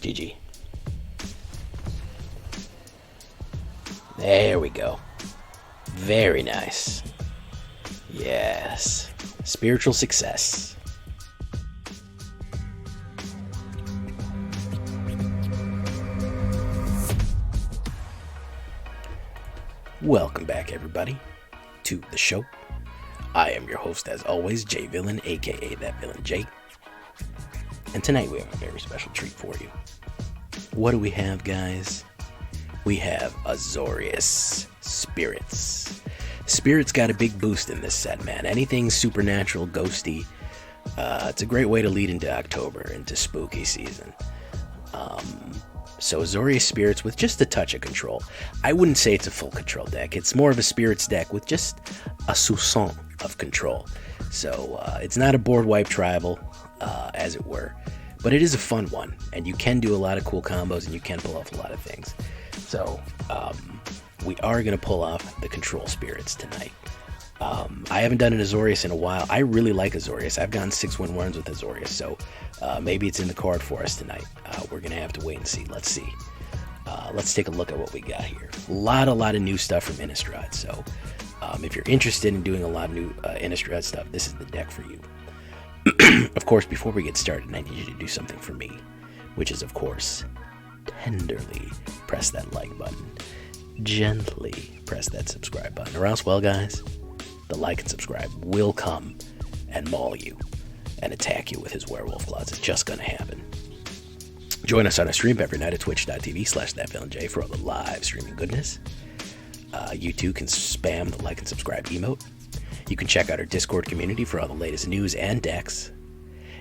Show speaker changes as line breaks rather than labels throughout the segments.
GG. There we go. Very nice. Yes. Spiritual success. Welcome back, everybody, to the show. I am your host, as always, J Villain, aka That Villain J. And tonight we have a very special treat for you. What do we have, guys? We have Azorius Spirits. Spirits got a big boost in this set, man. Anything supernatural, ghosty, it's a great way to lead into October, into spooky season. So Azorius Spirits with just a touch of control. I wouldn't say it's a full control deck. It's more of a Spirits deck with just a soupçon of control. So it's not a board wipe tribal, as it were. But it is a fun one, and you can do a lot of cool combos, and you can pull off a lot of things. So we are going to pull off the control Spirits tonight. I haven't done an Azorius in a while. I really like Azorius. I've gotten 6-win runs with Azorius, so maybe it's in the card for us tonight. We're going to have to wait and see. Let's see. Let's take a look at what we got here. A lot of new stuff from Innistrad, so if you're interested in doing a lot of new Innistrad stuff, this is the deck for you. Of course, before we get started, I need you to do something for me, which is, of course, tenderly press that like button. Gently press that subscribe button, or else, well, guys, the like and subscribe will come and maul you and attack you with his werewolf claws. It's just going to happen. Join us on a stream every night at twitch.tv/thatvillainj for all the live streaming goodness. You too can spam the like and subscribe emote. You can check out our Discord community for all the latest news and decks.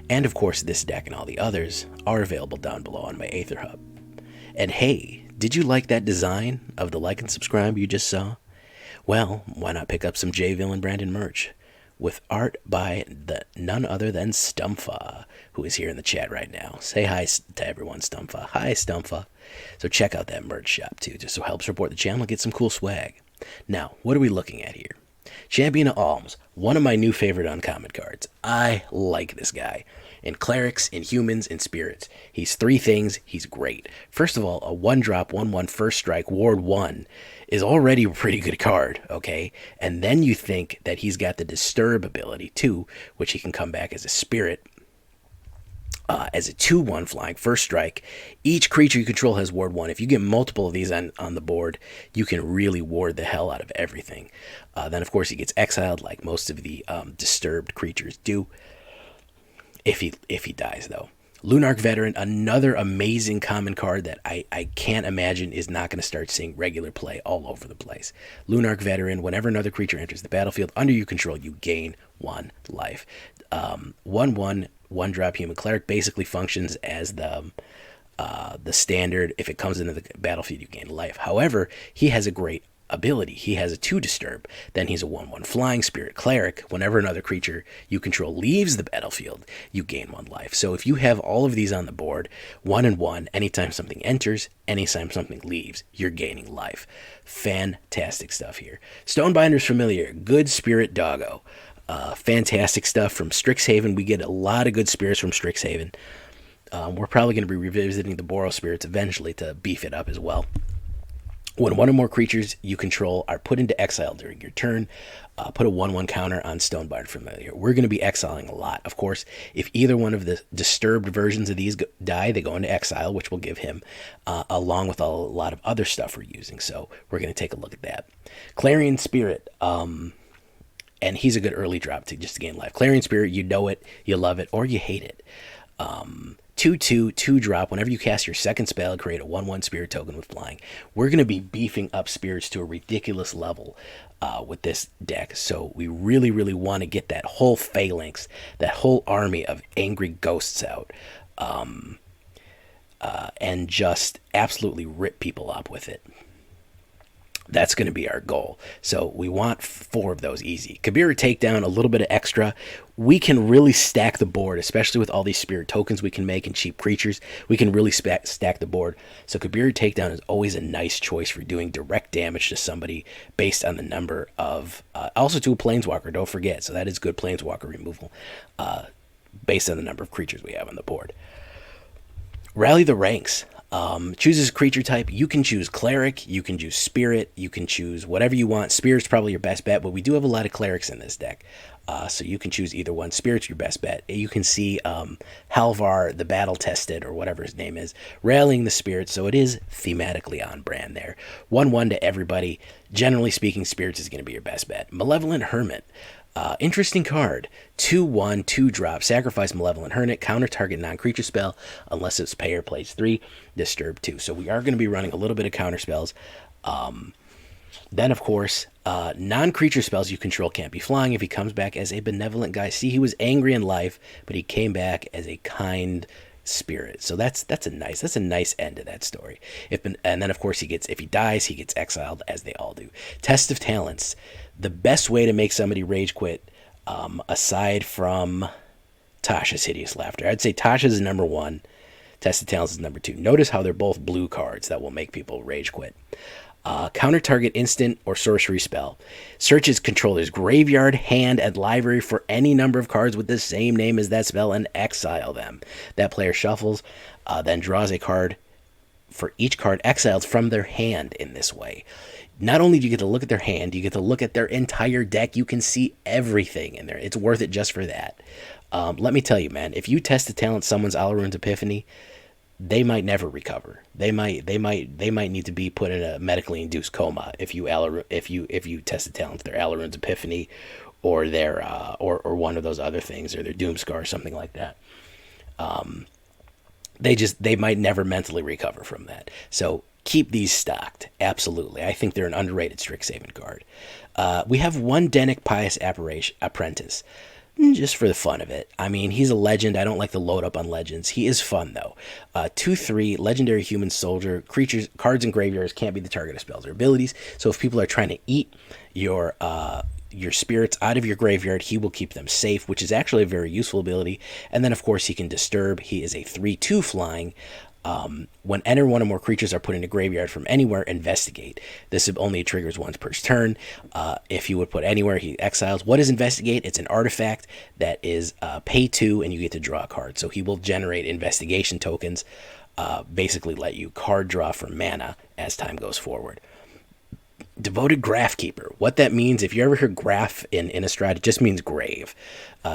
And of course, this deck and all the others are available down below on my AetherHub. And hey, did you like that design of the like and subscribe you just saw? Well, why not pick up some J Villain branded merch with art by none other than STUMFFA, who is here in the chat right now. Say hi to everyone, STUMFFA. Hi, STUMFFA. So check out that merch shop too, just so it helps support the channel and get some cool swag. Now, what are we looking at here? Chaplain of Alms, one of my new favorite uncommon cards. I like this guy. In clerics, in humans, in spirits. He's three things. He's great. First of all, a 1-drop, 1/1 first strike, ward 1 is already a pretty good card, okay? And then you think that he's got the disturb ability too, which he can come back as a spirit. As a 2/1 flying first strike, each creature you control has ward 1. If you get multiple of these on the board, you can really ward the hell out of everything. Then, of course, he gets exiled like most of the disturbed creatures do. If he dies, though. Lunarch Veteran, another amazing common card that I can't imagine is not going to start seeing regular play all over the place. Lunarch Veteran, whenever another creature enters the battlefield under your control, you gain 1 life. 1/1, 1-drop human cleric basically functions as the standard. If it comes into the battlefield, you gain life. However, he has a great ability. He has a 2 disturb. Then he's a 1/1 flying spirit cleric. Whenever another creature you control leaves the battlefield, you gain 1 life. So if you have all of these on the board, 1 and 1, anytime something enters, anytime something leaves, you're gaining life. Fantastic stuff here. Stonebinder's familiar. Good spirit doggo. Fantastic stuff from Strixhaven. We get a lot of good spirits from Strixhaven. We're probably going to be revisiting the Boros spirits eventually to beef it up as well. When one or more creatures you control are put into exile during your turn, put a 1/1 counter on Stonebinder Familiar. We're going to be exiling a lot. Of course, if either one of the disturbed versions of these die, they go into exile, which will give him, along with a lot of other stuff we're using. So we're going to take a look at that. Clarion Spirit, and he's a good early drop just to gain life. Clarion Spirit, you know it, you love it, or you hate it. 2/2, 2-drop. Whenever you cast your second spell, create a 1/1 spirit token with flying. We're going to be beefing up spirits to a ridiculous level with this deck. So we really, really want to get that whole phalanx, that whole army of angry ghosts out, and just absolutely rip people up with it. That's going to be our goal. So we want 4 of those easy. Kabira Takedown, a little bit of extra. We can really stack the board, especially with all these spirit tokens we can make and cheap creatures. We can really stack the board. So Kabira Takedown is always a nice choice for doing direct damage to somebody based on the number of... also to a Planeswalker, don't forget. So that is good Planeswalker removal based on the number of creatures we have on the board. Rally the ranks. Chooses creature type. You can choose cleric, you can choose spirit, you can choose whatever you want. Spirit's probably your best bet, but we do have a lot of clerics in this deck. So you can choose either one. Spirit's your best bet. You can see Halvar, the battle tested, or whatever his name is, rallying the spirits, so it is thematically on brand there. 1/1 to everybody. Generally speaking, spirits is going to be your best bet. Malevolent Hermit. Interesting card. 2/1, 2-drop. Sacrifice Malevolent Hermit. Counter target non-creature spell unless its payer plays 3. Disturb 2. So we are going to be running a little bit of counter spells. Then, of course, non-creature spells you control can't be flying if he comes back as a benevolent guy. See, he was angry in life, but he came back as a kind spirit. So that's a nice end to that story. And then, of course, if he dies, he gets exiled, as they all do. Test of Talents. The best way to make somebody rage quit, aside from Tasha's Hideous Laughter. I'd say Tasha's is number 1. Test of Talents is number 2. Notice how they're both blue cards that will make people rage quit. Counter target instant or sorcery spell. Searches controller's graveyard, hand, and library for any number of cards with the same name as that spell and exile them. That player shuffles, then draws a card for each card exiled from their hand in this way. Not only do you get to look at their hand, you get to look at their entire deck. You can see everything in there. It's worth it just for that. Let me tell you, man, if you test the talent someone's Alarune's Epiphany, they might never recover. They might need to be put in a medically induced coma if you test the talents their Alarune's Epiphany, or their or one of those other things, or their Doomskar or something like that. They might never mentally recover from that. So keep these stocked. Absolutely. I think they're an underrated Strixhaven card. We have one Dennick Pious Apprentice. Just for the fun of it. I mean, he's a legend. I don't like to load up on legends. He is fun, though. 2/3, legendary human soldier. Creatures, cards, and graveyards can't be the target of spells or abilities. So if people are trying to eat your spirits out of your graveyard, he will keep them safe, which is actually a very useful ability. And then, of course, he can disturb. He is a 3/2 flying. When enter one or more creatures are put into graveyard from anywhere, investigate. This only triggers once per turn. If you would put anywhere, he exiles. What is investigate? It's an artifact that is pay 2, and you get to draw a card. So he will generate investigation tokens, basically let you card draw for mana as time goes forward. Devoted Grafkeeper. What that means, if you ever hear graph in Innistrad, it just means grave.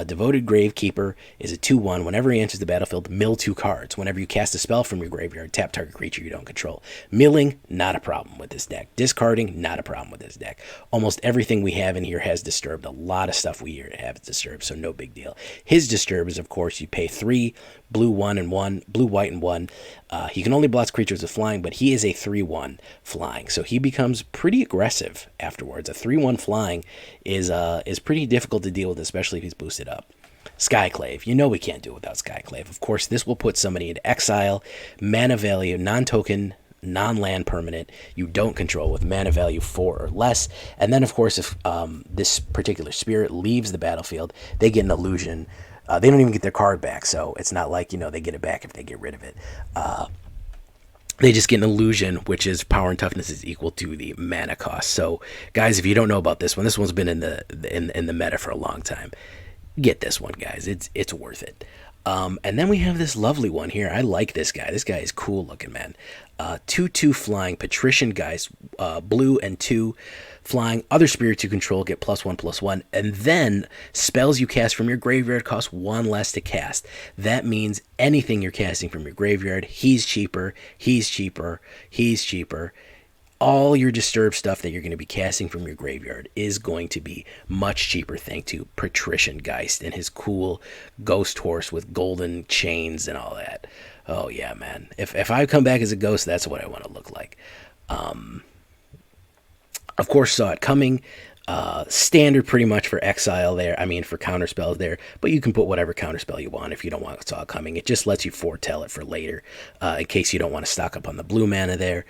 Devoted Gravekeeper is a 2/1. Whenever he enters the battlefield, mill 2 cards. Whenever you cast a spell from your graveyard, tap target creature you don't control. Milling, not a problem with this deck. Discarding, not a problem with this deck. Almost everything we have in here has disturbed. A lot of stuff we here have disturbed, so no big deal. His disturb is, of course, you pay 3, blue 1 and 1, blue, white, and 1. He can only block creatures with flying, but he is a 3/1 flying, so he becomes pretty aggressive afterwards. A 3/1 flying is pretty difficult to deal with, especially if he's boosted up. Skyclave. You know we can't do it without Skyclave. Of course, this will put somebody into exile. Mana value, non-token, non-land permanent you don't control with mana value 4 or less. And then, of course, if this particular spirit leaves the battlefield, they get an illusion. They don't even get their card back, so it's not like, they get it back if they get rid of it. They just get an illusion, which is power and toughness is equal to the mana cost. So, guys, if you don't know about this one's been in the meta for a long time. Get this one, guys. It's worth it. And then we have this lovely one here. I like this guy. This guy is cool looking, man. 2/2 flying, Patrician Geist, blue and 2 flying. Other spirits you control get +1/+1. And then spells you cast from your graveyard cost 1 less to cast. That means anything you're casting from your graveyard, he's cheaper, he's cheaper, he's cheaper. All your disturbed stuff that you're going to be casting from your graveyard is going to be much cheaper thanks to Patrician Geist and his cool ghost horse with golden chains and all that. Oh, yeah, man. If I come back as a ghost, that's what I want to look like. Of course, saw it coming. Standard pretty much for exile there. I mean, for counter spells there. But you can put whatever counter spell you want if you don't want saw it coming. It just lets you foretell it for later in case you don't want to stock up on the blue mana there.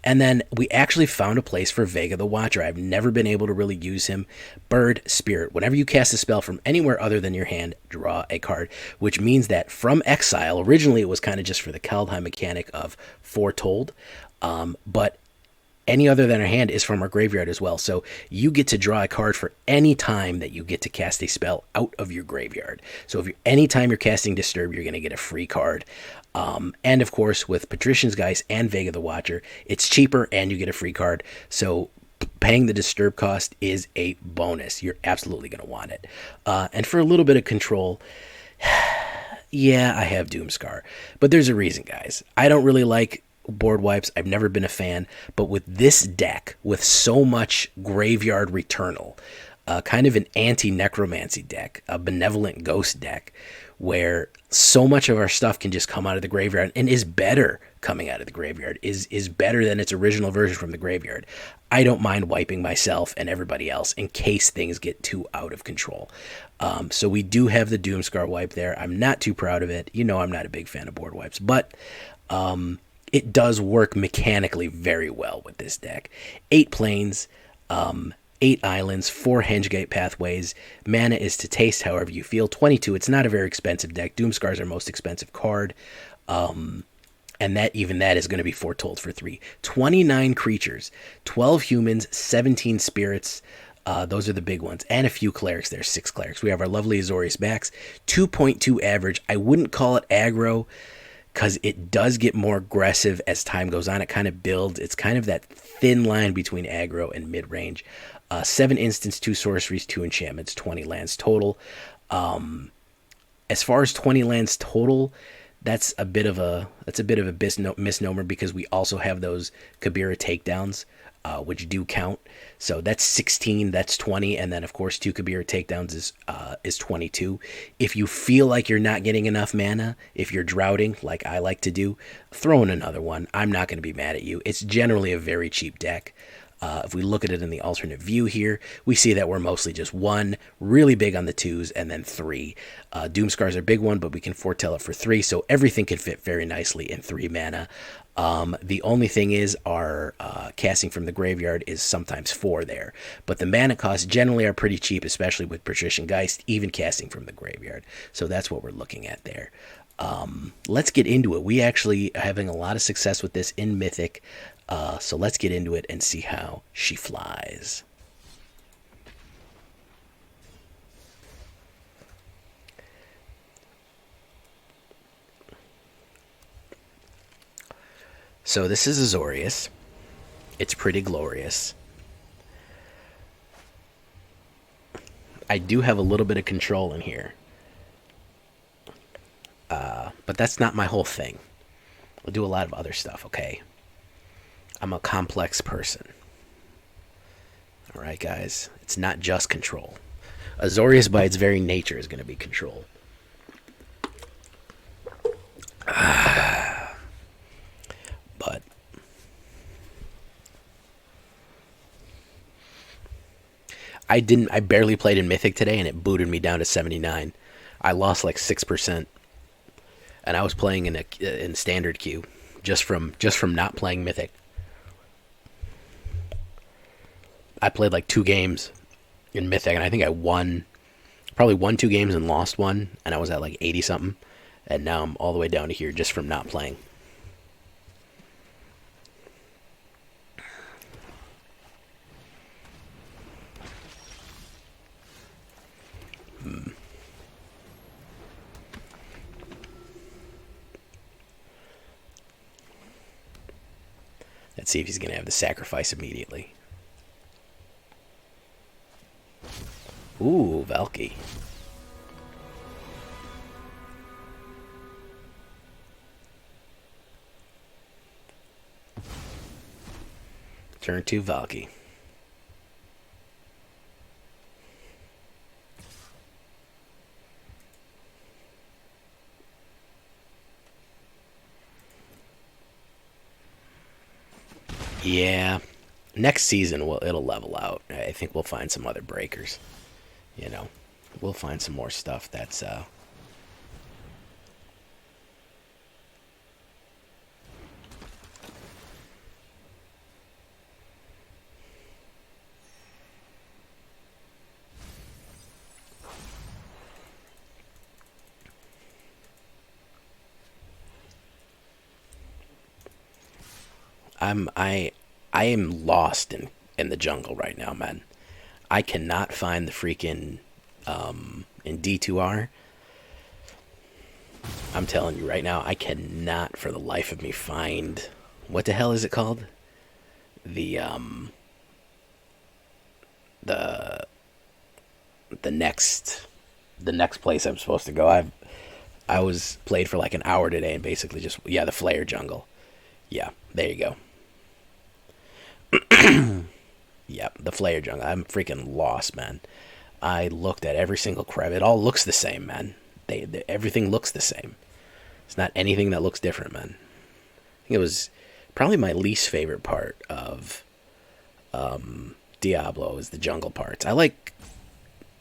And then we actually found a place for Vega the Watcher. I've never been able to really use him. Bird Spirit. Whenever you cast a spell from anywhere other than your hand, draw a card, which means that from exile, originally it was kind of just for the Kaldheim mechanic of foretold, but any other than our hand is from our graveyard as well. So you get to draw a card for any time that you get to cast a spell out of your graveyard. So if anytime you're casting Disturb, you're going to get a free card. And of course, with Patrician's Geist and Vega the Watcher, it's cheaper and you get a free card. So paying the Disturb cost is a bonus. You're absolutely going to want it. And for a little bit of control, yeah, I have Doomskar. But there's a reason, guys. I don't really like board wipes. I've never been a fan. But with this deck, with so much graveyard returnal, kind of an anti-necromancy deck, a benevolent ghost deck, where so much of our stuff can just come out of the graveyard and is better coming out of the graveyard, is better than its original version from the graveyard. I don't mind wiping myself and everybody else in case things get too out of control. So we do have the Doomskar wipe there. I'm not too proud of it. You know I'm not a big fan of board wipes, but it does work mechanically very well with this deck. 8 planes, 8 islands, 4 Hengegate Pathways. Mana is to taste however you feel. 22. It's not a very expensive deck. Doomskar is our most expensive card. And that is going to be foretold for 3. 29 creatures, 12 humans, 17 spirits. Those are the big ones. And a few clerics. There's 6 clerics. We have our lovely Azorius backs. 2.2 average. I wouldn't call it aggro, because it does get more aggressive as time goes on. It kind of builds. It's kind of that thin line between aggro and mid-range. 7 instants, 2 sorceries, 2 enchantments, 20 lands total. As far as 20 lands total, that's a bit of a misnomer, because we also have those Kabira Takedowns, which do count. So that's 16, that's 20, and then of course 2 Kabira Takedowns is 22. If you feel like you're not getting enough mana, if you're droughting like I like to do, throw in another one. I'm not going to be mad at you. It's generally a very cheap deck. If we look at it in the alternate view here, we see that we're mostly just 1, really big on the 2s, and then 3. Doomskar's a big one, but we can foretell it for 3, so everything can fit very nicely in 3 mana. The only thing is our casting from the graveyard is sometimes 4 there. But the mana costs generally are pretty cheap, especially with Patrician Geist, even casting from the graveyard. So that's what we're looking at there. Let's get into it. We actually are having a lot of success with this in Mythic. So let's get into it and see how she flies. So this is Azorius. It's pretty glorious. I do have a little bit of control in here. But that's not my whole thing. I'll do a lot of other stuff, okay? I'm a complex person. Alright, guys? It's not just control. Azorius, by its very nature, is going to be control. But I barely played in Mythic today, and it booted me down to 79. I lost like 6%. And I was playing in standard queue just from not playing Mythic. I played like 2 games in Mythic, and I think I probably won 2 games and lost 1, and I was at like 80 something, and now I'm all the way down to here just from not playing. Let's see if he's going to have the sacrifice immediately. Ooh, Valky. Turn 2, Valky. Yeah, next season it'll level out. I think we'll find some other breakers. You know, we'll find some more stuff that's I am lost in the jungle right now, man. I cannot find the freaking in D2R. I'm telling you right now, I cannot for the life of me find, what the hell is it called? The next place I'm supposed to go. I was played for like an hour today and basically just, yeah, the Flare Jungle. Yeah, there you go. Yep, the Flare Jungle. I'm freaking lost, man. I looked at every single crevice. It all looks the same, man. Everything looks the same. It's not anything that looks different, man. I think it was probably my least favorite part of Diablo is the jungle parts. I like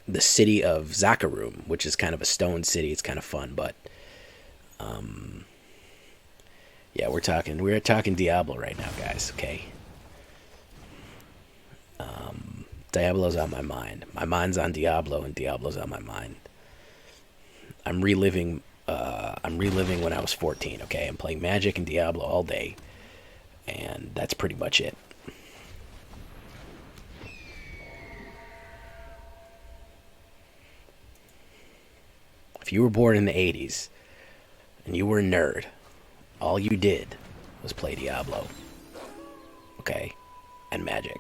the city of Zakarum, which is kind of a stone city. It's kind of fun, but yeah, we're talking Diablo right now, guys. Okay. Diablo's on my mind. My mind's on Diablo, and Diablo's on my mind. I'm reliving when I was 14. Okay, I'm playing Magic and Diablo all day, and that's pretty much it. If you were born in the 80s and you were a nerd, all you did was play Diablo. Okay, and Magic.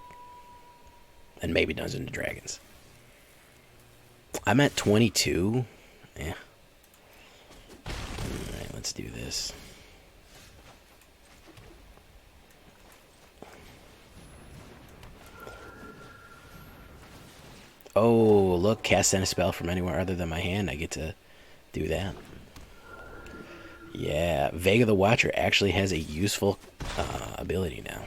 And maybe Dungeons & Dragons. I'm at 22. Yeah. Alright, let's do this. Oh, look, cast a spell from anywhere other than my hand. I get to do that. Yeah, Vega the Watcher actually has a useful ability now.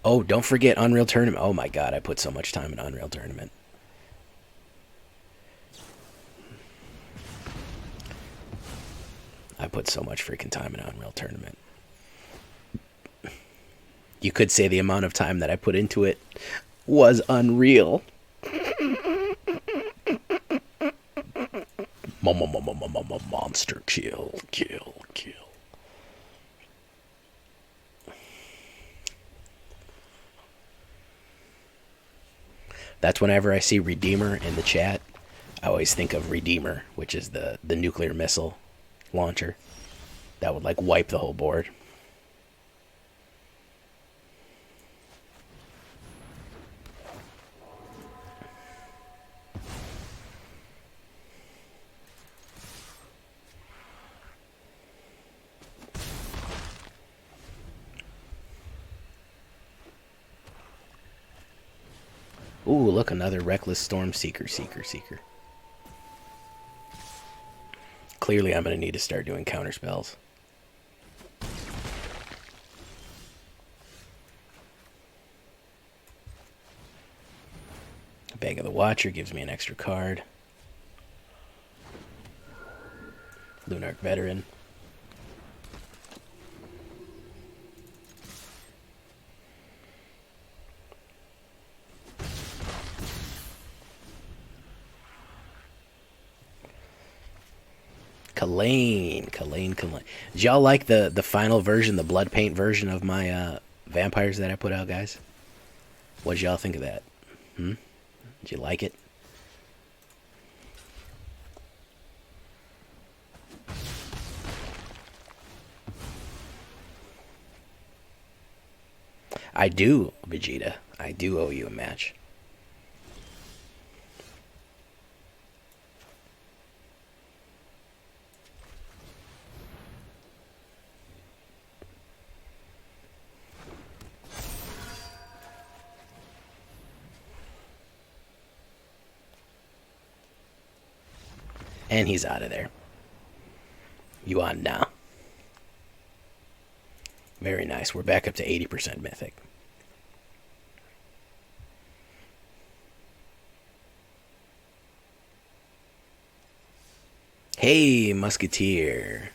Oh, don't forget Unreal Tournament. Oh my god, I put so much time in Unreal Tournament. I put so much freaking time in Unreal Tournament. You could say the amount of time that I put into it was unreal. Monster kill. That's whenever I see Redeemer in the chat, I always think of Redeemer, which is the nuclear missile launcher that would like wipe the whole board. Ooh, look, another Reckless Storm Seeker. Clearly, I'm going to need to start doing counter spells. Vega the Watcher gives me an extra card. Lunarch Veteran. Kalain. Did y'all like the final version, the blood paint version of my vampires that I put out, guys? What did y'all think of that? Did you like it? I do, Vegeta. I do owe you a match. And he's out of there. You on now. Very nice. We're back up to 80% Mythic. Hey, Musketeer.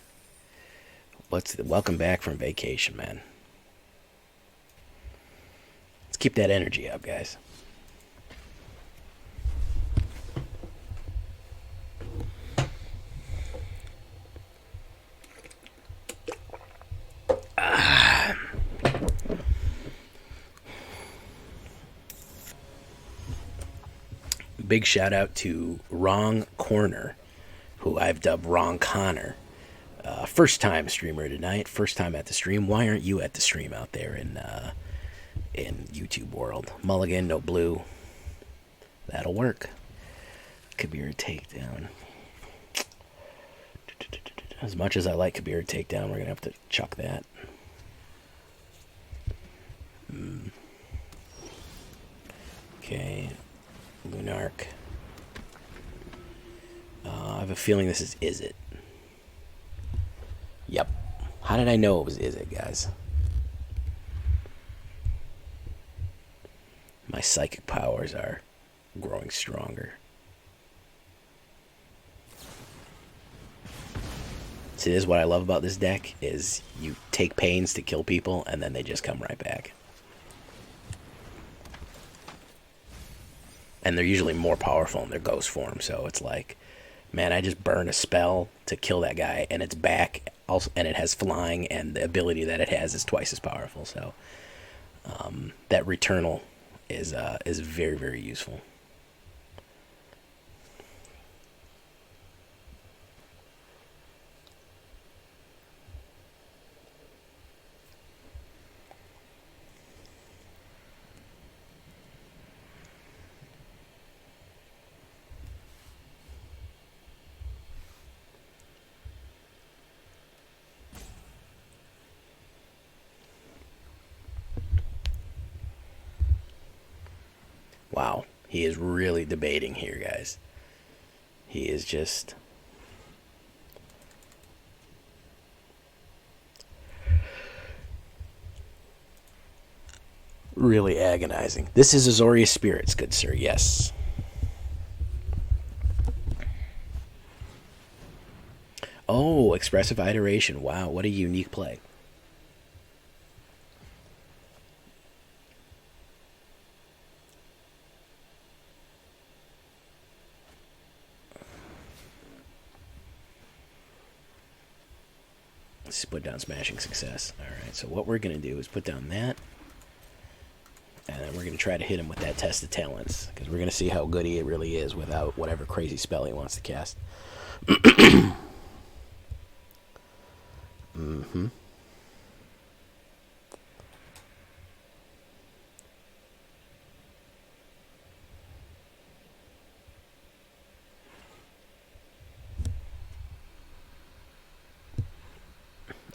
Welcome back from vacation, man. Let's keep that energy up, guys. big shout out to Wrong Corner, who I've dubbed Wrong Connor. First time streamer tonight. First time at the stream. Why aren't you at the stream out there in YouTube world? Mulligan, no blue. That'll work. Kabira Takedown. As much as I like Kabira Takedown, we're gonna have to chuck that. Okay, Lunarch. I have a feeling this is it. Yep. How did I know it was is it, guys? My psychic powers are growing stronger. See, this is what I love about this deck, is you take pains to kill people, and then they just come right back. And they're usually more powerful in their ghost form, so it's like, man, I just burn a spell to kill that guy, and it's back, also, and it has flying, and the ability that it has is twice as powerful, so that Returnal is very, very useful. Wow, he is really debating here, guys. He is just... really agonizing. This is Azorius Spirits, good sir, yes. Oh, Expressive Iteration. Wow, what a unique play. Let's put down Smashing Success. Alright, so what we're going to do is put down that. And then we're going to try to hit him with that Test of Talents. Because we're going to see how good he really is without whatever crazy spell he wants to cast. Mm-hmm.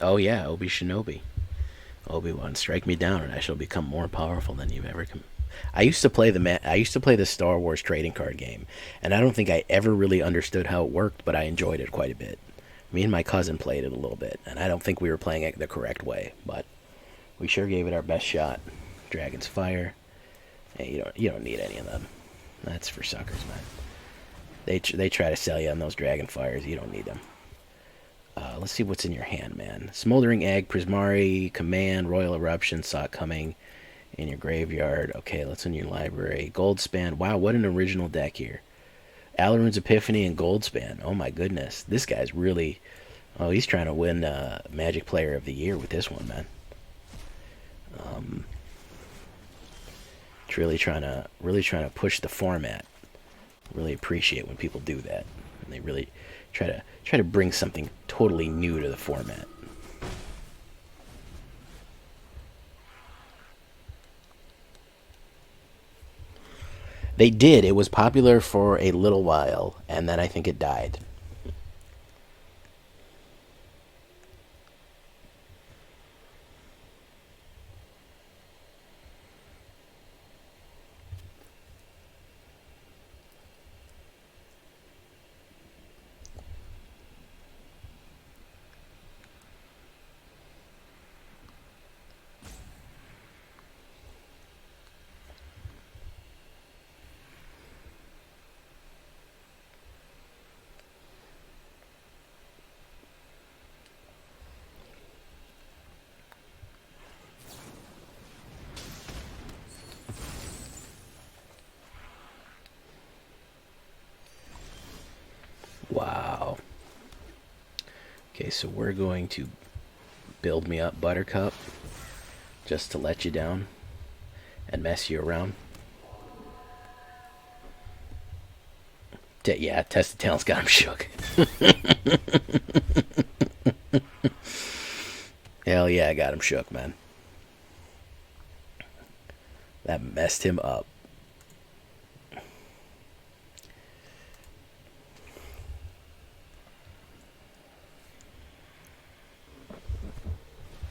Oh yeah, Obi Shinobi. Obi-Wan, strike me down, and I shall become more powerful than you've ever come. I used to play the Star Wars trading card game, and I don't think I ever really understood how it worked, but I enjoyed it quite a bit. Me and my cousin played it a little bit, and I don't think we were playing it the correct way, but we sure gave it our best shot. Dragon's Fire. Hey, you don't need any of them. That's for suckers, man. They try to sell you on those Dragon Fires. You don't need them. Let's see what's in your hand, man. Smoldering Egg, Prismari, Command, Royal Eruption, saw it coming in your graveyard. Okay, let's in your library. Goldspan. Wow, what an original deck here. Alaroon's Epiphany and Goldspan. Oh my goodness. This guy's really... Oh, he's trying to win Magic Player of the Year with this one, man. It's really trying to push the format. Really appreciate when people do that. And they really try to bring something totally new to the format. They did. It was popular for a little while, and then I think it died. Wow. Okay, so we're going to build me up Buttercup just to let you down and mess you around. Yeah, Test of Talents got him shook. Hell yeah, I got him shook, man. That messed him up.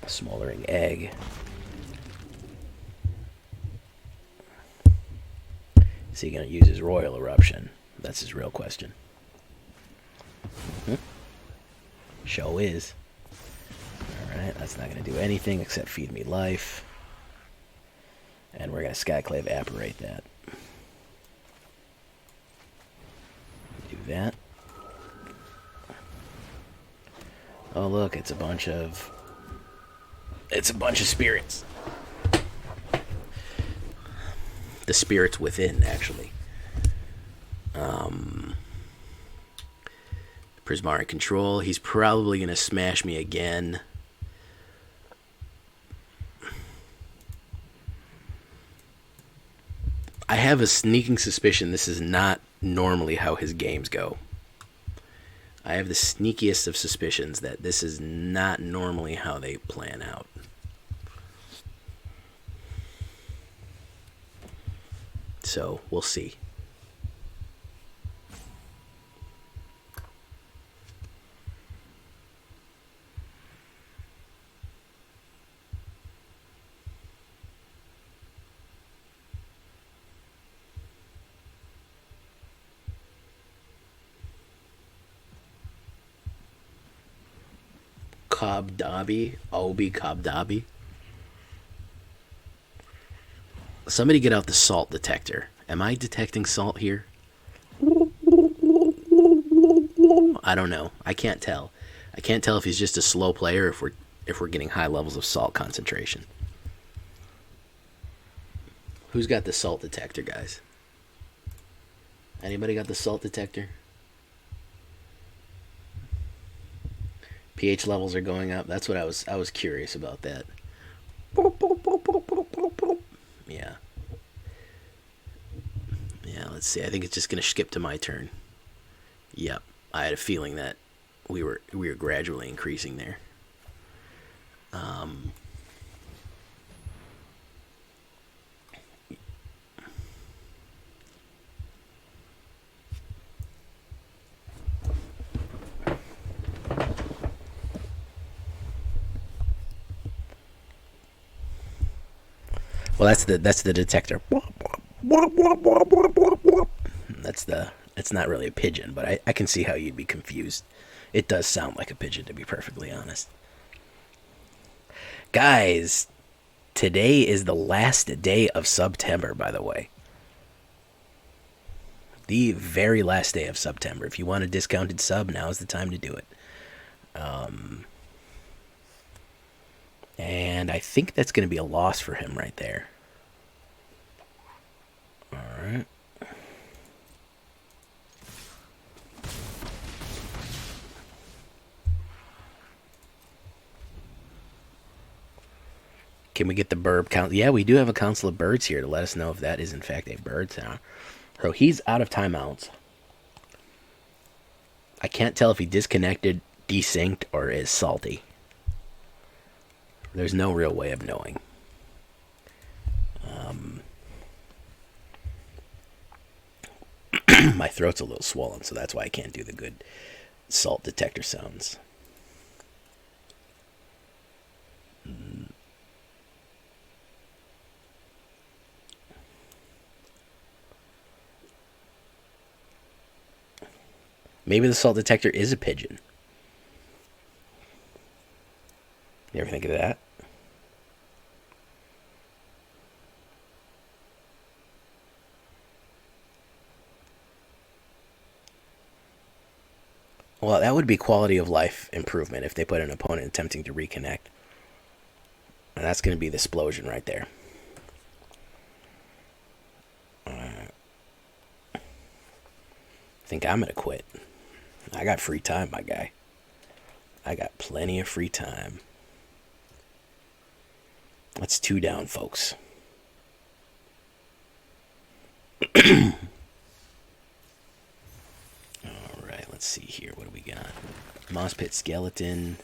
Smoldering Egg. Is he going to use his Royal Eruption? That's his real question. Show is. Alright, that's not going to do anything except feed me life. And we're going to Skyclave Apparate that. Do that. Oh look, it's a bunch of spirits. The spirits within, actually. Prismaric Control. He's probably going to smash me again. I have a sneaking suspicion this is not normally how his games go. I have the sneakiest of suspicions that this is not normally how they plan out. So, we'll see. Obi Kabdabi. Somebody get out the salt detector. Am I detecting salt here? I don't know. I can't tell. I can't tell if he's just a slow player or if we're getting high levels of salt concentration. Who's got the salt detector, guys? Anybody got the salt detector? pH levels are going up. That's what I was curious about that. Yeah. Yeah, let's see. I think it's just going to skip to my turn. Yep. I had a feeling that we were gradually increasing there. Well, that's the detector. It's not really a pigeon, but I can see how you'd be confused. It does sound like a pigeon, to be perfectly honest. Guys, today is the last day of September, by the way. The very last day of September. If you want a discounted sub, now is the time to do it. And I think that's going to be a loss for him right there. Alright. Can we get the burb count? Yeah, we do have a council of birds here to let us know if that is in fact a bird sound. So he's out of timeouts. I can't tell if he disconnected, desynced, or is salty. There's no real way of knowing. My throat's a little swollen, so that's why I can't do the good salt detector sounds. Maybe the salt detector is a pigeon. You ever think of that? Well, that would be quality of life improvement if they put an opponent attempting to reconnect. And that's going to be the explosion right there. I think I'm going to quit. I got free time, my guy. I got plenty of free time. That's 2 down, folks. let's see here. What do we got? Moss Pit Skeleton.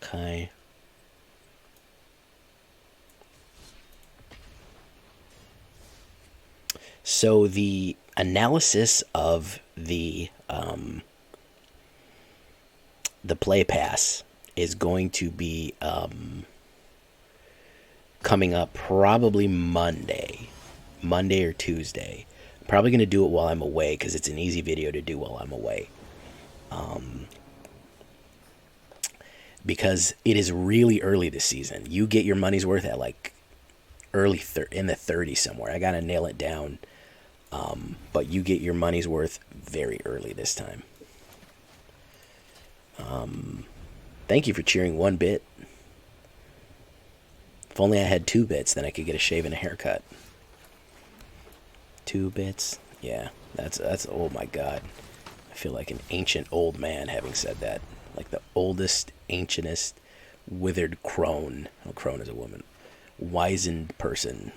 Okay. So the analysis of the play pass is going to be coming up probably Monday or Tuesday. I'm probably going to do it while I'm away because it's an easy video to do while I'm away. Because it is really early this season. You get your money's worth at like early in the 30s somewhere. I got to nail it down. But you get your money's worth very early this time. Thank you for cheering 1 bit. If only I had 2 bits, then I could get a shave and a haircut. 2 bits? Yeah, that's oh my god. I feel like an ancient old man having said that. Like the oldest, ancientest, withered crone. Oh, crone is a woman. Wizened person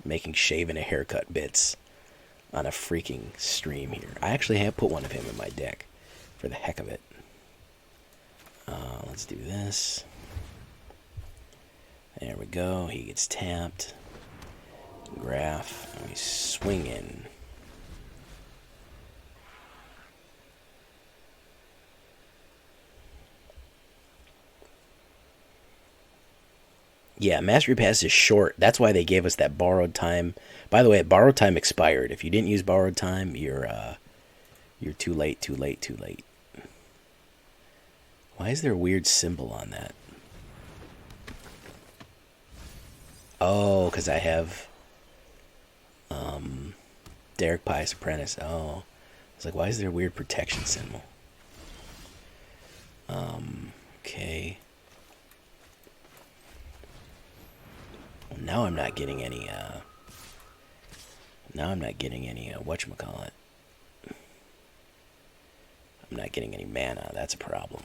making shave and a haircut bits on a freaking stream here. I actually have put one of him in my deck for the heck of it. Let's do this. There we go. He gets tapped. Graph. And we swing in. Yeah, Mastery Pass is short. That's why they gave us that borrowed time. By the way, borrowed time expired. If you didn't use borrowed time, you're too late, too late, too late. Why is there a weird symbol on that? Oh, because I have Derek Pious Apprentice. Oh, I was like, why is there a weird protection symbol? Okay. Well, now I'm not getting any. Now I'm not getting any. Whatchamacallit? I'm not getting any mana. That's a problem.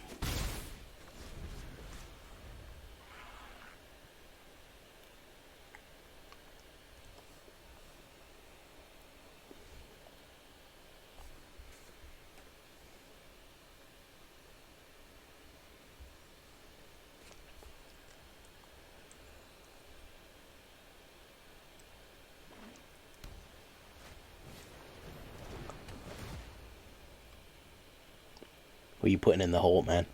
What are you putting in the hole, man?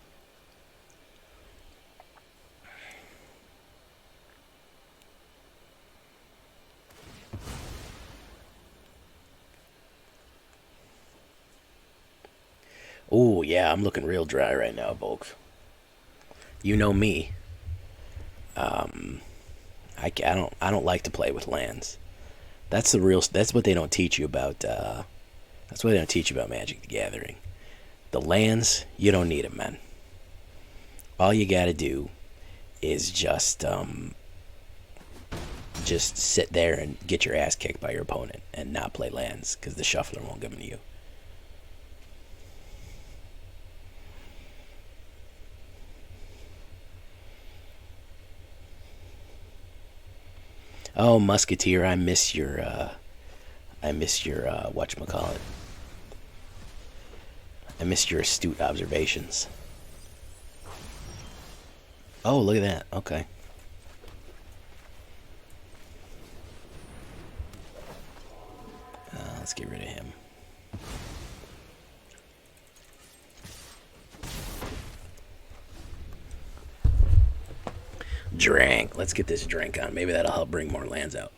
Oh, yeah, I'm looking real dry right now, folks. You know me. I don't like to play with lands. That's what they don't teach you about. That's what they don't teach you about Magic the Gathering. The lands, you don't need them, man. All you gotta do is just sit there and get your ass kicked by your opponent and not play lands because the shuffler won't give them to you. Oh, Musketeer, I miss your whatchamacallit. I missed your astute observations. Oh, look at that. Okay. Let's get rid of him. Drink. Let's get this drink on. Maybe that'll help bring more lands out.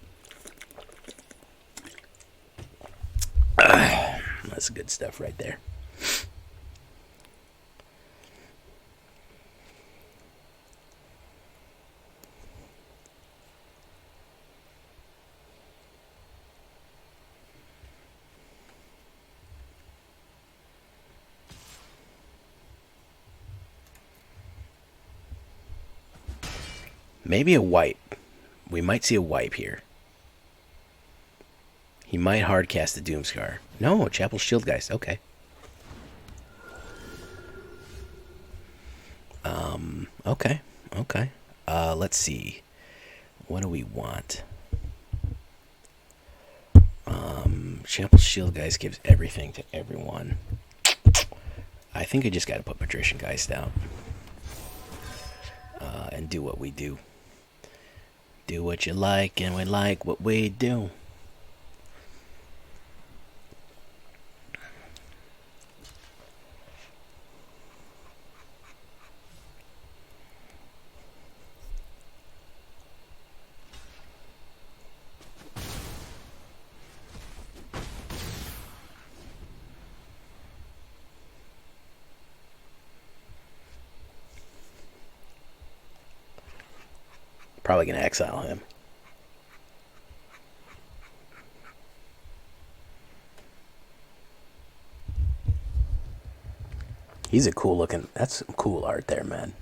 That's good stuff right there. Maybe a wipe. We might see a wipe here. He might hardcast the Doomskar. No, Chaplain Shield Geist. Okay. Okay. Okay. Let's see. What do we want? Chaplain Shield Geist gives everything to everyone. I think I just got to put Patrician Geist out. And do what we do. Do what you like, and we like what we do. Probably going to exile him. He's a cool looking... That's some cool art there, man.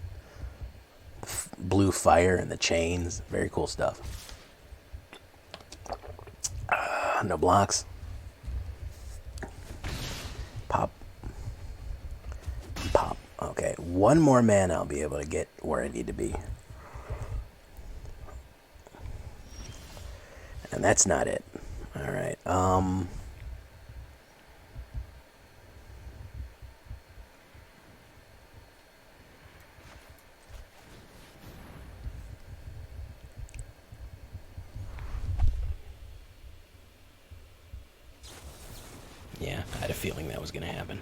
Blue fire and the chains. Very cool stuff. No blocks. Pop. Pop. Okay. One more mana I'll be able to get where I need to be. And that's not it. Alright, yeah, I had a feeling that was going to happen.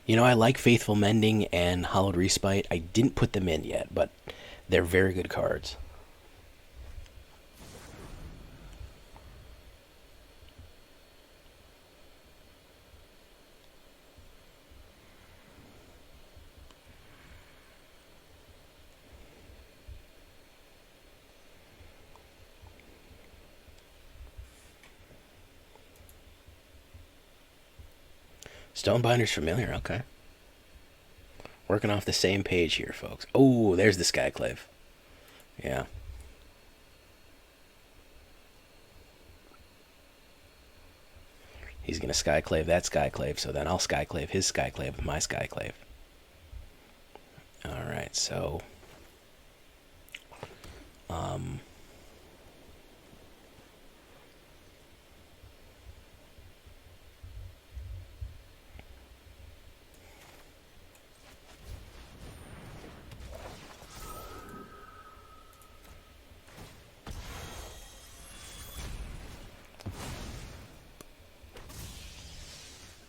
You know, I like Faithful Mending and Hallowed Respite. I didn't put them in yet, but they're very good cards. Stonebinder's familiar, okay. Working off the same page here, folks. Oh, there's the Skyclave. Yeah. He's going to Skyclave that Skyclave, so then I'll Skyclave his Skyclave with my Skyclave. Alright, so...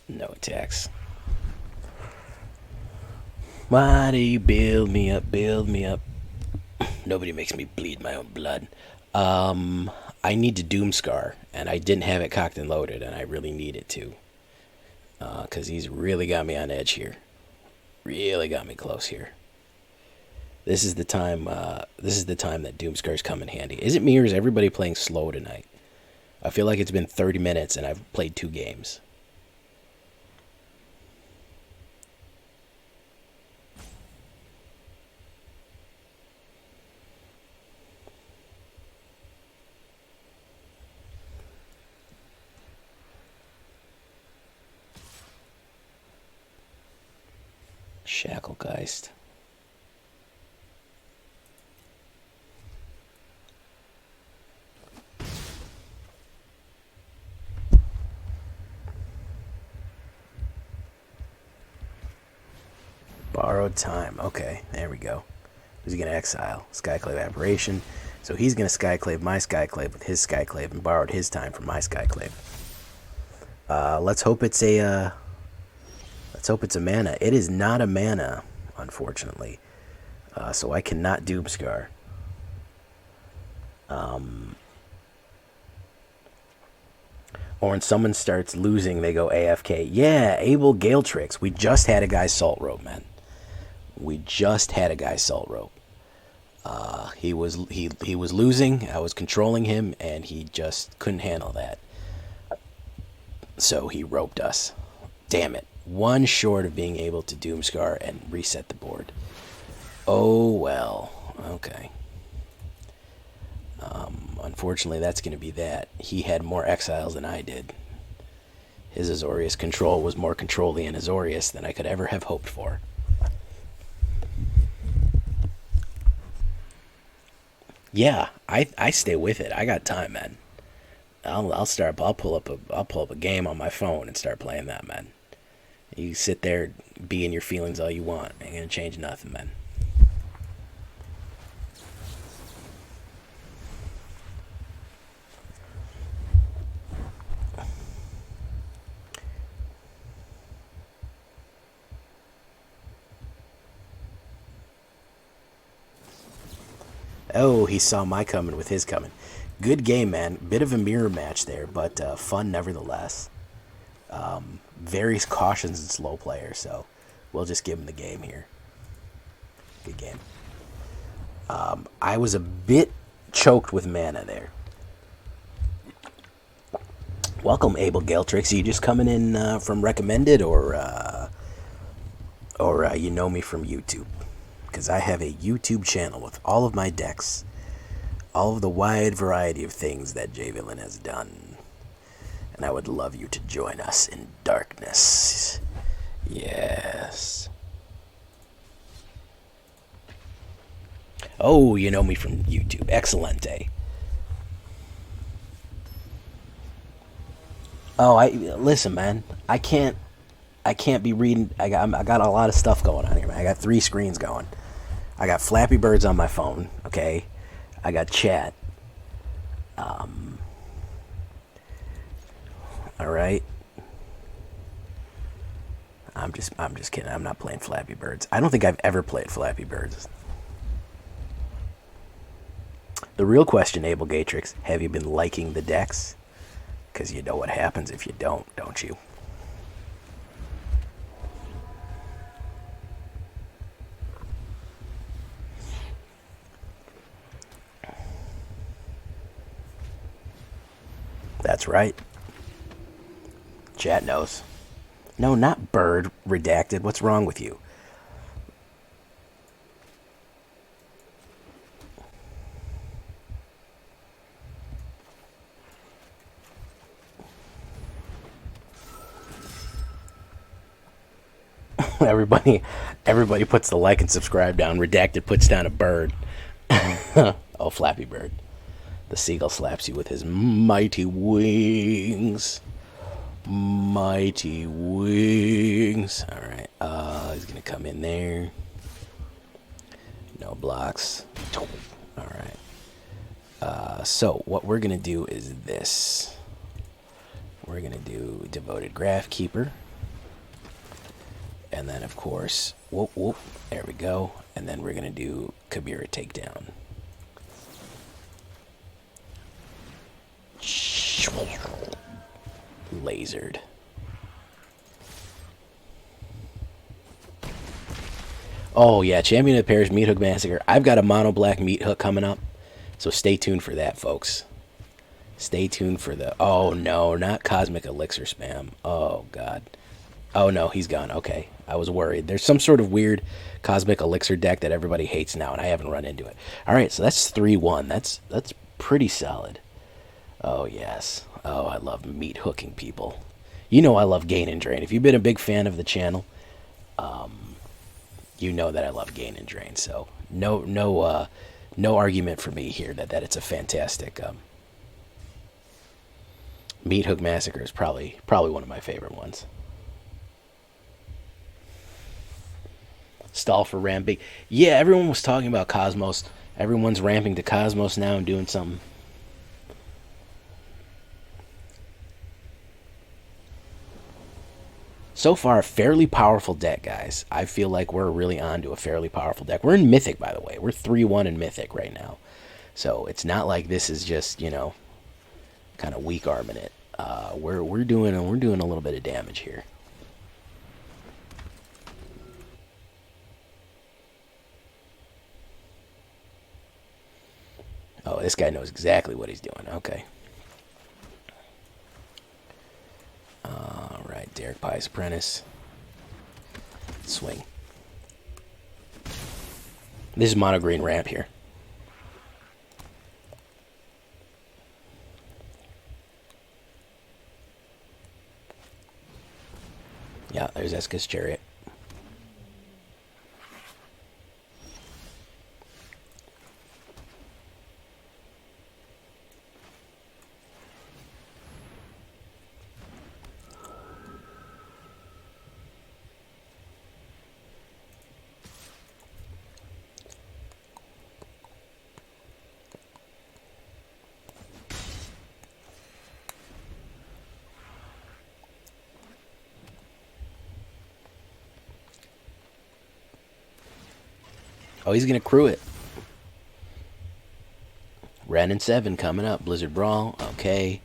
no attacks. Why do you build me up, build me up? Nobody makes me bleed my own blood. I need to Doomskar, and I didn't have it cocked and loaded, and I really need it to. Because he's really got me on edge here. Really got me close here. This is the time that Doomskar's come in handy. Is it me or is everybody playing slow tonight? I feel like it's been 30 minutes and I've played 2 games. Shacklegeist. Borrowed time. Okay, there we go. Who's he going to exile? Skyclave Apparition. So he's going to Skyclave my Skyclave with his Skyclave and borrowed his time from my Skyclave. Let's hope it's a... Let's hope it's a mana. It is not a mana, unfortunately. So I cannot Doomskar. Or when someone starts losing, they go AFK. Yeah, Abel Galetrix. We just had a guy Salt Rope, man. We just had a guy Salt Rope. He was losing. I was controlling him, and he just couldn't handle that. So he roped us. Damn it. One short of being able to Doomskar and reset the board. Oh, well. Okay. Unfortunately, that's going to be that. He had more exiles than I did. His Azorius control was more controlly in Azorius than I could ever have hoped for. Yeah, I stay with it. I got time, man. I'll pull up a game on my phone and start playing that, man. You sit there, be in your feelings all you want. Ain't gonna change nothing, man. Oh, he saw my coming with his coming. Good game, man. Bit of a mirror match there, but fun nevertheless. Very cautious and slow player, so we'll just give him the game here. Good game. I was a bit choked with mana there. Welcome, Abel Galtrix. Are you just coming in from recommended, or you know me from YouTube? Because I have a YouTube channel with all of my decks, all of the wide variety of things that J Villain has done, and I would love you to join us in darkness. Yes. Oh, you know me from YouTube. Excelente. Oh, listen, man. I can't be reading. I got a lot of stuff going on here, man. I got 3 screens going. I got Flappy Birds on my phone. Okay, I got chat. All right. I'm just kidding. I'm not playing Flappy Birds. I don't think I've ever played Flappy Birds. The real question, Abel Gatrix, have you been liking the decks? Because you know what happens if you don't you? That's right. Chat knows. No, not bird redacted. What's wrong with you? Everybody puts the like and subscribe down. Redacted puts down a bird. Oh, Flappy Bird. The seagull slaps you with his mighty wings. Mighty wings. Alright, he's gonna come in there. No blocks. Alright. So, what we're gonna do is this. We're gonna do Devoted Grafkeeper. And then, of course, whoop, whoop, there we go. And then we're going to do Kabira Takedown. Lasered. Oh, yeah, Champion of the Parish, Meat Hook Massacre. I've got a mono black Meat Hook coming up, so stay tuned for that, folks. Stay tuned for the... Oh, no, not Cosmic Elixir spam. Oh, God. Oh, no, he's gone. Okay, I was worried. There's some sort of weird Cosmic Elixir deck that everybody hates now, and I haven't run into it. All right, so that's 3-1. That's pretty solid. Oh, yes. Oh, I love meat hooking people. You know I love Gain and Drain. If you've been a big fan of the channel, you know that I love Gain and Drain. So no argument for me here that it's a fantastic... Meat Hook Massacre is probably one of my favorite ones. Stall for ramping. Yeah, everyone was talking about Cosmos. Everyone's ramping to Cosmos now and doing something. So far, a fairly powerful deck, guys. I feel like we're really on to a fairly powerful deck. We're in Mythic, by the way. We're 3-1 in Mythic right now. So it's not like this is just, you know, kind of weak arming it. We're doing a little bit of damage here. Oh, this guy knows exactly what he's doing. Okay. All right, Derek Pious Apprentice. Swing. This is mono green ramp here. Yeah, there's Eska's Chariot. Oh, he's going to crew it. Ren and 7 coming up. Blizzard Brawl. Okay.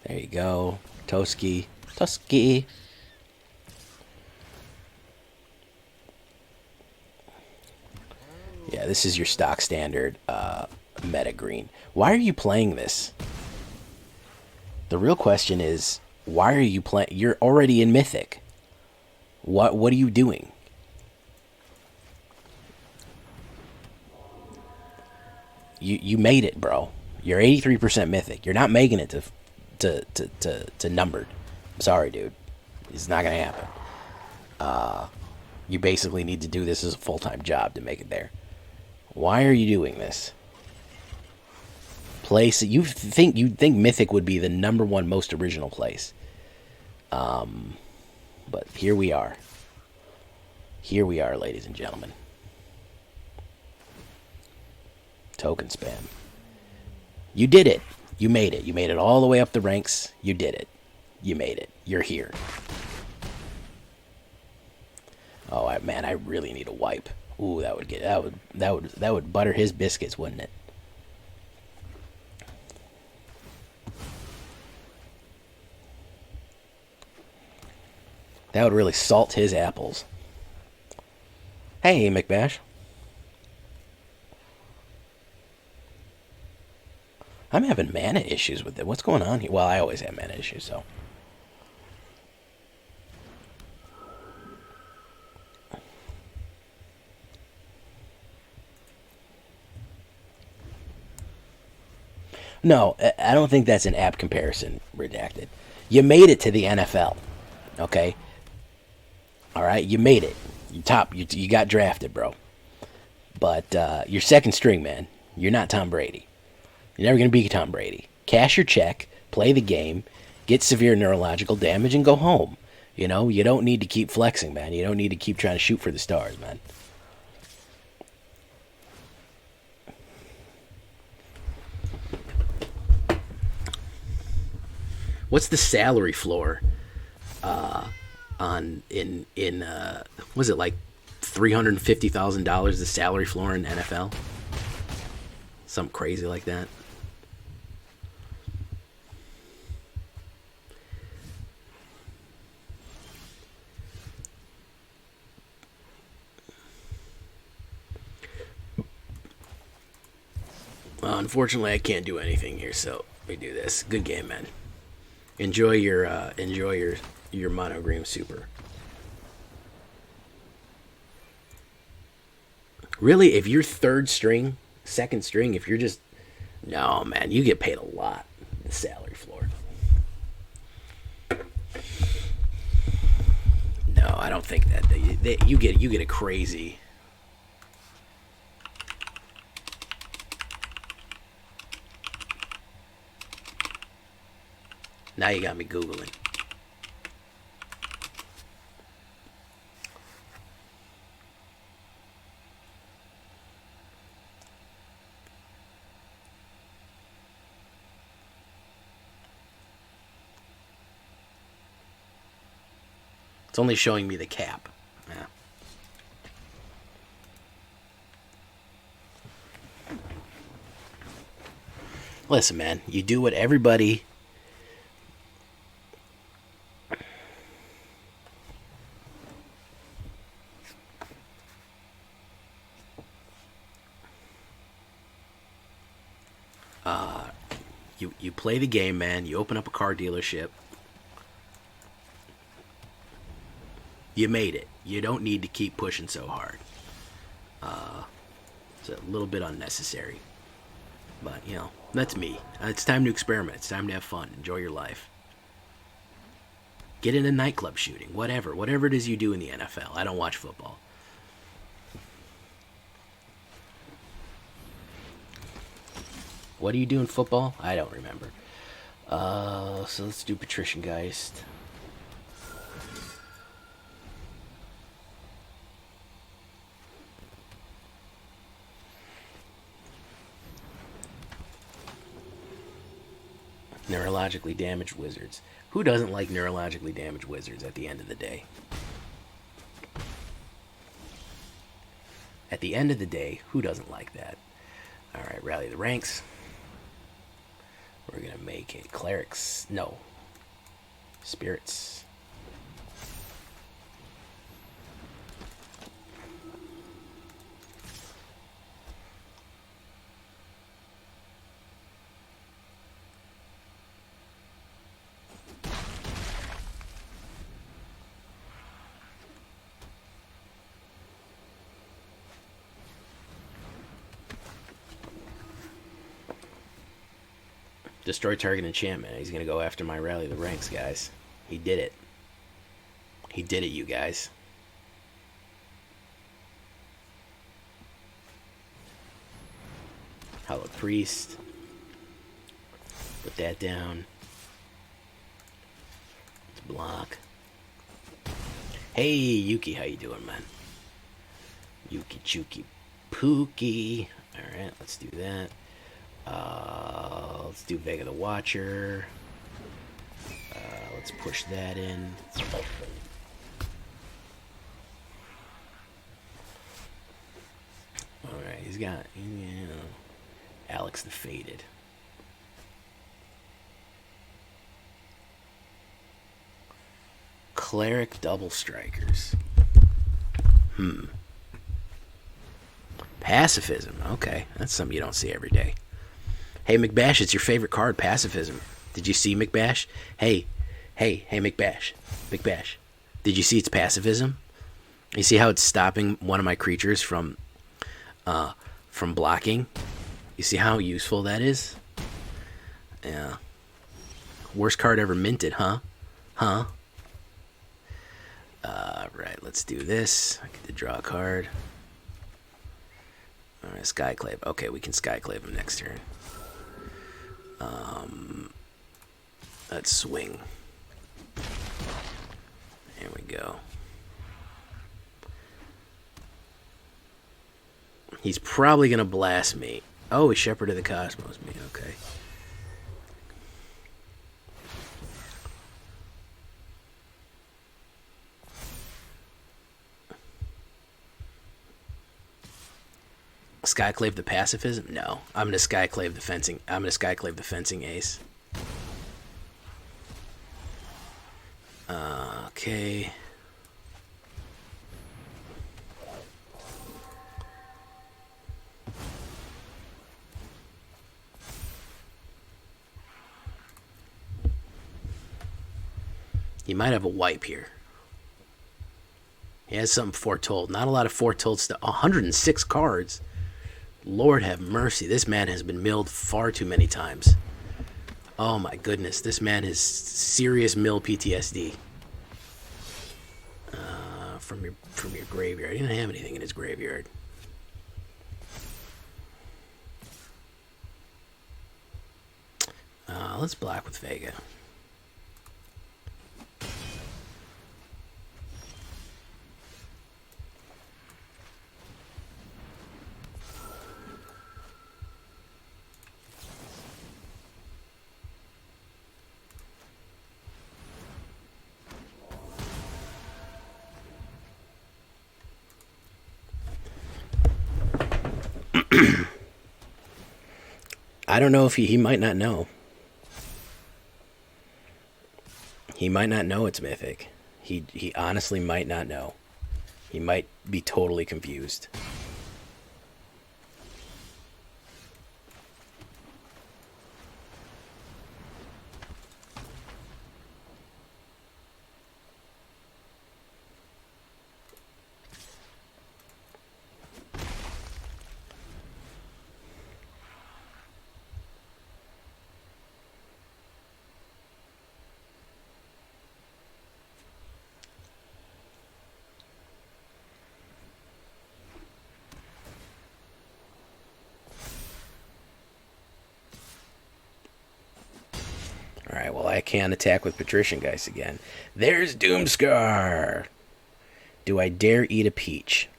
There you go. Toski. Toski. Yeah, this is your stock standard meta green. Why are you playing this? The real question is, why are you playing? You're already in Mythic. What are you doing? You made it, bro. You're 83% Mythic. You're not making it to numbered. I'm sorry, dude. It's not gonna happen. You basically need to do this as a full-time job to make it there. Why are you doing this? Place you'd think Mythic would be the #1 most original place. But here we are. Here we are, ladies and gentlemen. Token spam. You did it. You made it. You made it all the way up the ranks. You did it. You made it. You're here. Oh man, I really need a wipe. Ooh, that would butter his biscuits, wouldn't it? That would really salt his apples. Hey, McBash. I'm having mana issues with it. What's going on here? Well, I always have mana issues, so. No, I don't think that's an apt comparison, Redacted. You made it to the NFL, okay? All right, you made it. You got drafted, bro. But you're second string, man. You're not Tom Brady. You're never going to be Tom Brady. Cash your check, play the game, get severe neurological damage, and go home. You know, you don't need to keep flexing, man. You don't need to keep trying to shoot for the stars, man. What's the salary floor was it like $350,000 the salary floor in NFL? Something crazy like that. Unfortunately, I can't do anything here, so we do this. Good game, man. Enjoy your monogreen super. Really, if you're third string, second string, if you're just no, man, you get paid a lot. The salary floor. No, I don't think that you get a crazy. Now you got me Googling. It's only showing me the cap. Yeah. Listen, man, you do what everybody... You play the game, man. You open up a car dealership. You made it. You don't need to keep pushing so hard. It's a little bit unnecessary. But, you know, that's me. It's time to experiment. It's time to have fun. Enjoy your life. Get into nightclub shooting. Whatever. Whatever it is you do in the NFL. I don't watch football. What do you do in football? I don't remember. So let's do Patrician Geist. Neurologically damaged wizards. Who doesn't like neurologically damaged wizards at the end of the day? At the end of the day, who doesn't like that? Alright, rally the ranks. We're going to make a clerics. No. Spirits. Destroy target enchantment. He's going to go after my rally the ranks, guys. He did it. He did it, you guys. Hollow Priest. Put that down. Let's block. Hey, Yuki, how you doing, man? Yuki Chuki Pookie. Alright, let's do that. Let's do Vega the Watcher. Let's push that in. Alright, he's got, you know, Alex the Faded. Cleric Double Strikers. Pacifism. Okay, that's something you don't see every day. Hey, McBash, it's your favorite card, Pacifism. Did you see McBash? Hey, McBash. McBash. Did you see it's Pacifism? You see how it's stopping one of my creatures from blocking? You see how useful that is? Yeah. Worst card ever minted, huh? Huh? Right, let's do this. I get to draw a card. Alright, Skyclave. Okay, we can Skyclave him next turn. Let's swing. There we go. He's probably going to blast me. Oh, he's Shepherd of the Cosmos me. Okay. Skyclave the pacifism? No. I'm gonna Skyclave the fencing. I'm gonna Skyclave the fencing ace. Okay. He might have a wipe here. He has something foretold. Not a lot of foretold stuff. 106 cards. Lord have mercy. This man has been milled far too many times. Oh my goodness. This man has serious mill PTSD. From your graveyard. He didn't have anything in his graveyard. Let's block with Vega. I don't know if he might not know. He might not know it's Mythic. He honestly might not know. He might be totally confused. can't attack with Patrician Geist again. There's Doomskar. Do I dare eat a peach?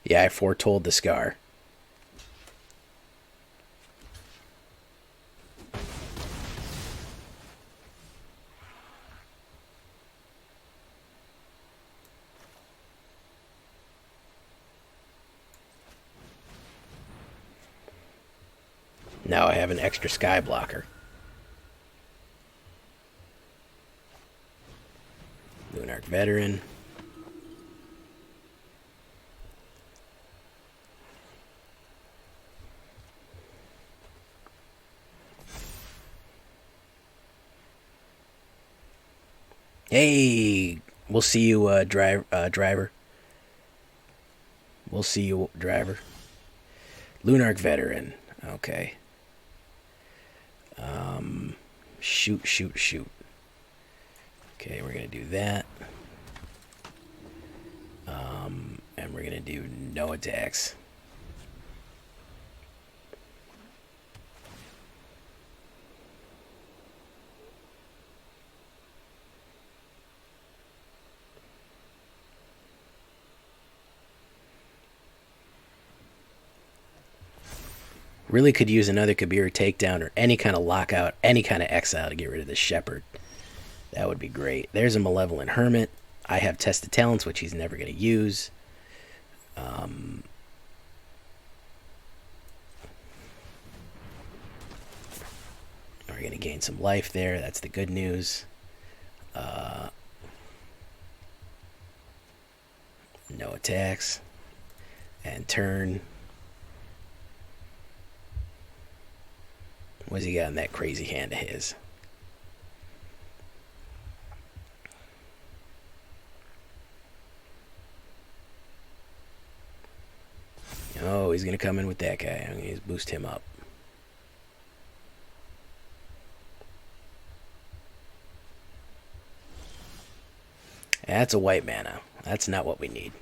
Yeah, I foretold the scar. Now I have an extra sky blocker. Lunarch Veteran. Hey, we'll see you, driver. We'll see you, driver. Lunarch Veteran. Okay. Shoot, shoot, shoot. Okay, we're going to do that. And we're going to do no attacks. Really could use another Kabira Takedown or any kind of lockout, any kind of exile to get rid of this Shepherd. That would be great. There's a Malevolent Hermit. I have Tested Talents, which he's never going to use. We're going to gain some life there. That's the good news. No attacks. And turn. What's he got in that crazy hand of his? Oh, he's going to come in with that guy. I'm going to boost him up. That's a white mana. That's not what we need.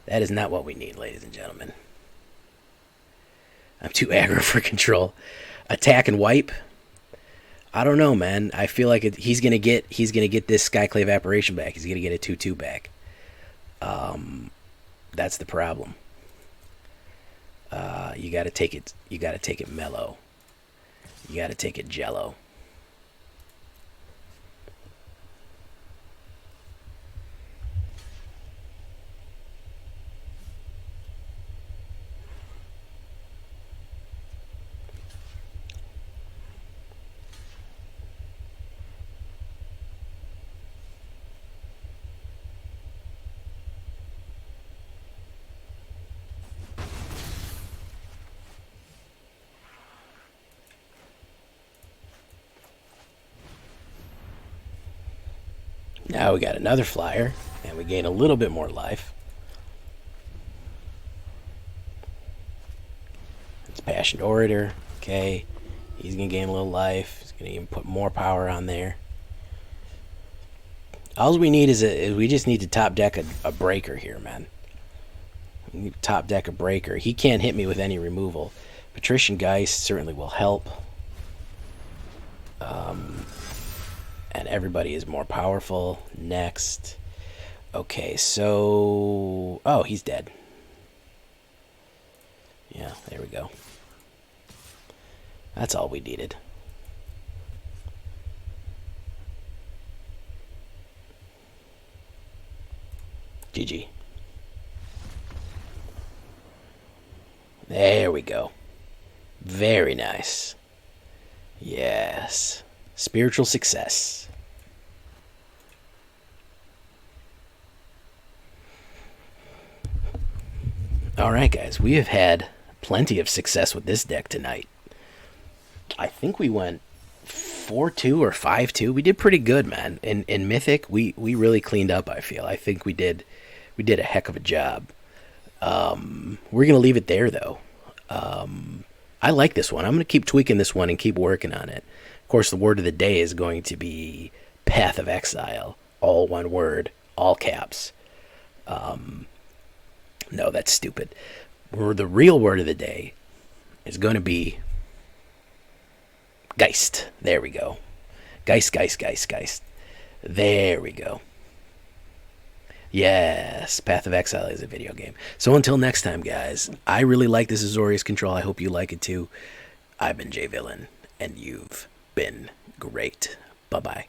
That is not what we need, ladies and gentlemen. I'm too aggro for control. Attack and wipe. I don't know, man. I feel like he's gonna get this Skyclave Apparition back. He's gonna get a 2/2 back. That's the problem. You gotta take it. You gotta take it mellow. You gotta take it jello. Now we got another flyer, and we gain a little bit more life. It's Passionate Orator. Okay, he's going to gain a little life. He's going to even put more power on there. All we need is we just need to top deck a breaker here, man. We need to top deck a breaker. He can't hit me with any removal. Patrician Geist certainly will help. And everybody is more powerful. Next. Okay, so... Oh, he's dead. Yeah, there we go. That's all we needed. GG. There we go. Very nice. Yes. Spiritual success. Alright guys, we have had plenty of success with this deck tonight. I think we went 4-2 or 5-2. We did pretty good, man. In Mythic, we really cleaned up, I feel. I think we did a heck of a job. We're going to leave it there, though. I like this one. I'm going to keep tweaking this one and keep working on it. Of course, the word of the day is going to be Path of Exile. All one word, all caps. No, that's stupid. The real word of the day is going to be Geist. There we go. Geist, Geist, Geist, Geist. There we go. Yes, Path of Exile is a video game. So until next time, guys, I really like this Azorius control. I hope you like it too. I've been Jay Villain, and you've been great. Bye-bye.